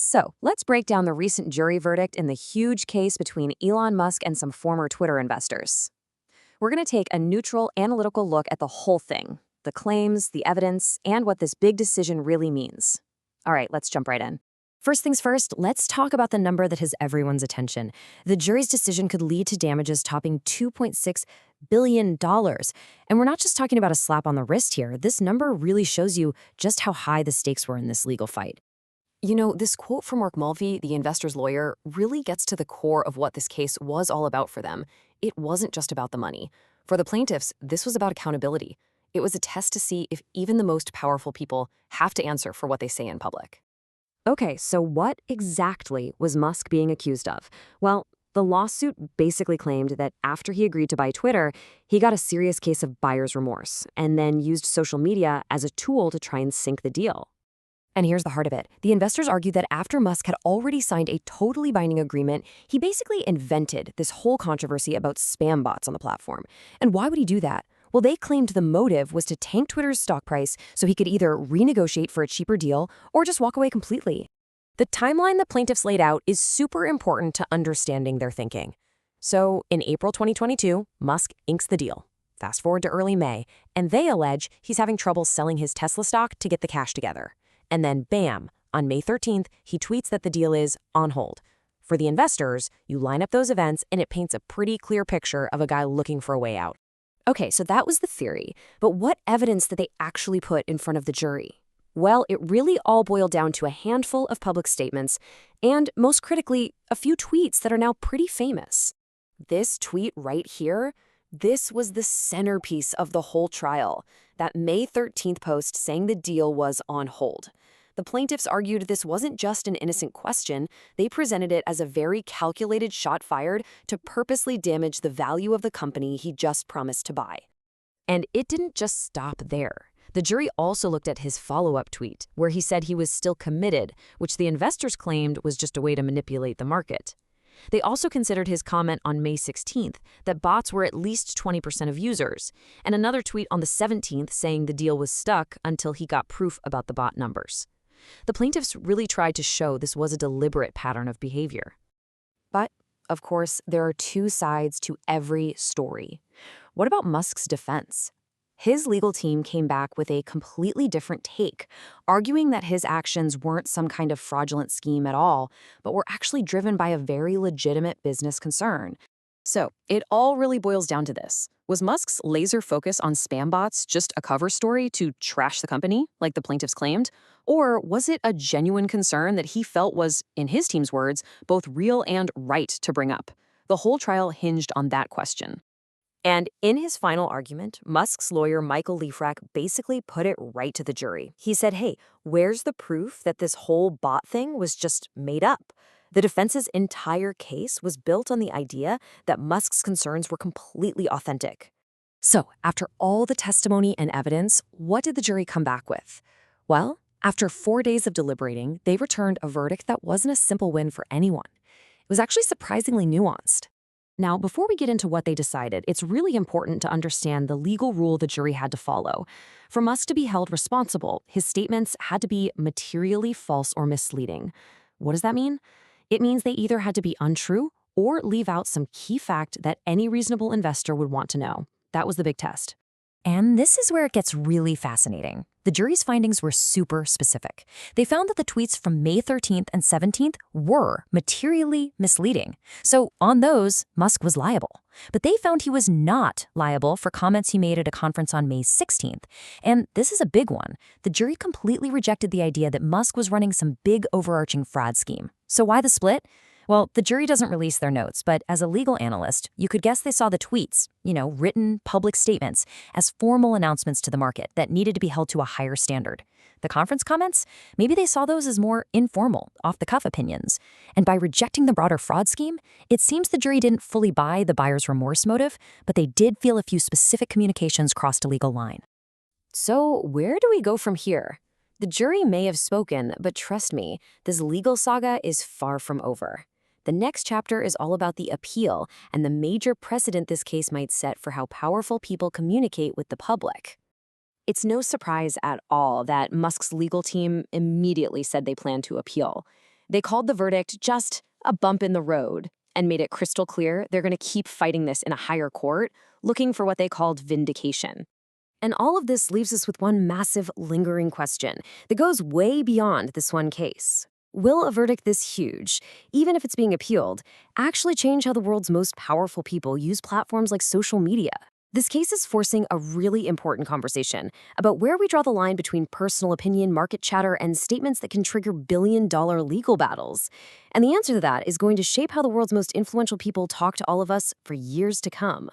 So, let's break down the recent jury verdict in the huge case between Elon Musk and some former Twitter investors. We're going to take a neutral, analytical look at the whole thing, the claims, the evidence, and what this big decision really means. All right, let's jump right in. First things first, let's talk about the number that has everyone's attention. The jury's decision could lead to damages topping $2.6 billion. And we're not just talking about a slap on the wrist here. This number really shows you just how high the stakes were in this legal fight. You know, this quote from Mark Mulvey, the investor's lawyer, really gets to the core of what this case was all about for them. It wasn't just about the money. For the plaintiffs, this was about accountability. It was a test to see if even the most powerful people have to answer for what they say in public. Okay, so what exactly was Musk being accused of? Well, the lawsuit basically claimed that after he agreed to buy Twitter, he got a serious case of buyer's remorse and then used social media as a tool to try and sink the deal. And here's the heart of it. The investors argued that after Musk had already signed a totally binding agreement, he basically invented this whole controversy about spam bots on the platform. And why would he do that? Well, they claimed the motive was to tank Twitter's stock price so he could either renegotiate for a cheaper deal or just walk away completely. The timeline the plaintiffs laid out is super important to understanding their thinking. So, in April 2022, Musk inks the deal. Fast forward to early May, and they allege he's having trouble selling his Tesla stock to get the cash together. And then, bam, on May 13th, he tweets that the deal is on hold. For the investors, you line up those events and it paints a pretty clear picture of a guy looking for a way out. Okay, so that was the theory, but what evidence did they actually put in front of the jury? Well, it really all boiled down to a handful of public statements and, most critically, a few tweets that are now pretty famous. This tweet right here, this was the centerpiece of the whole trial. That May 13th post saying the deal was on hold. The plaintiffs argued this wasn't just an innocent question. They presented it as a very calculated shot fired to purposely damage the value of the company he just promised to buy. And it didn't just stop there. The jury also looked at his follow-up tweet, where he said he was still committed, which the investors claimed was just a way to manipulate the market. They also considered his comment on May 16th that bots were at least 20% of users, and another tweet on the 17th saying the deal was stuck until he got proof about the bot numbers. The plaintiffs really tried to show this was a deliberate pattern of behavior. But, of course, there are two sides to every story. What about Musk's defense? His legal team came back with a completely different take, arguing that his actions weren't some kind of fraudulent scheme at all, but were actually driven by a very legitimate business concern. So, it all really boils down to this. Was Musk's laser focus on spam bots just a cover story to trash the company, like the plaintiffs claimed? Or was it a genuine concern that he felt was, in his team's words, both real and right to bring up? The whole trial hinged on that question. And in his final argument, Musk's lawyer, Michael Liefrak, basically put it right to the jury. He said, hey, where's the proof that this whole bot thing was just made up? The defense's entire case was built on the idea that Musk's concerns were completely authentic. So, after all the testimony and evidence, what did the jury come back with? Well, after 4 days of deliberating, they returned a verdict that wasn't a simple win for anyone. It was actually surprisingly nuanced. Now, before we get into what they decided, it's really important to understand the legal rule the jury had to follow. For Musk to be held responsible, his statements had to be materially false or misleading. What does that mean? It means they either had to be untrue or leave out some key fact that any reasonable investor would want to know. That was the big test. And this is where it gets really fascinating. The jury's findings were super specific. They found that the tweets from May 13th and 17th were materially misleading. So on those, Musk was liable. But they found he was not liable for comments he made at a conference on May 16th. And this is a big one. The jury completely rejected the idea that Musk was running some big overarching fraud scheme. So why the split? Well, the jury doesn't release their notes, but as a legal analyst, you could guess they saw the tweets, written public statements, as formal announcements to the market that needed to be held to a higher standard. The conference comments, maybe they saw those as more informal, off-the-cuff opinions. And by rejecting the broader fraud scheme, it seems the jury didn't fully buy the buyer's remorse motive, but they did feel a few specific communications crossed a legal line. So where do we go from here? The jury may have spoken, but trust me, this legal saga is far from over. The next chapter is all about the appeal and the major precedent this case might set for how powerful people communicate with the public. It's no surprise at all that Musk's legal team immediately said they plan to appeal. They called the verdict just a bump in the road and made it crystal clear they're going to keep fighting this in a higher court, looking for what they called vindication. And all of this leaves us with one massive, lingering question that goes way beyond this one case. Will a verdict this huge, even if it's being appealed, actually change how the world's most powerful people use platforms like social media? This case is forcing a really important conversation about where we draw the line between personal opinion, market chatter, and statements that can trigger billion-dollar legal battles. And the answer to that is going to shape how the world's most influential people talk to all of us for years to come.